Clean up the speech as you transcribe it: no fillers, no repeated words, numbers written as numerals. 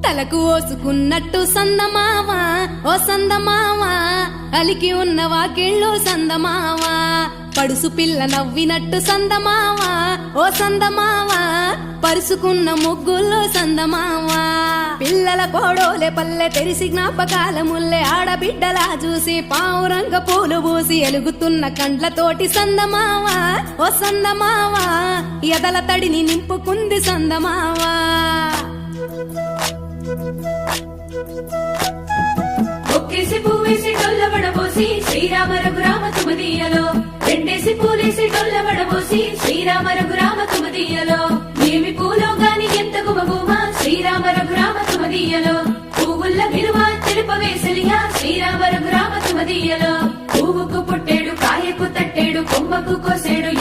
తలకు ఓసుకున్నట్టు సందమావా ఓ సందమావా అలికి ఉన్న వాకిళ్ళు సందమావా పడుసు పిల్ల నవ్వినట్టు సందమావా ఓ సందమావా పరుసుకున్న ముగ్గుల్లో సందమావా పిల్లల కోడోలే పల్లె తెరిసి జ్ఞాపకాల ముల్లె ఆడబిడ్డలా చూసి పావురంగ పూలు పూసి ఎలుగుతున్న కండ్లతోటి సందమావా ఓ సందమావా ఎదల తడిని నింపుకుంది సందమావా ఒక్కేసి పువ్వేసి డొల్లబడబోసి శ్రీరామ రఘురామ తుమదీయలో రెండేసి పూలేసి డొల్లబడబోసి శ్రీరామ రఘురామ తుమదీయలో ఏమి పూలో గాని ఎంత గుమగుమ శ్రీరామ రఘురామ తుమదీయలో పువ్వుల్ల విలువ తెలుపవేసలియా శ్రీరామ రఘురామ తుమదీయలో పువ్వుకు పుట్టేడు కాయకు తట్టేడు కొమ్మకు కోసేడు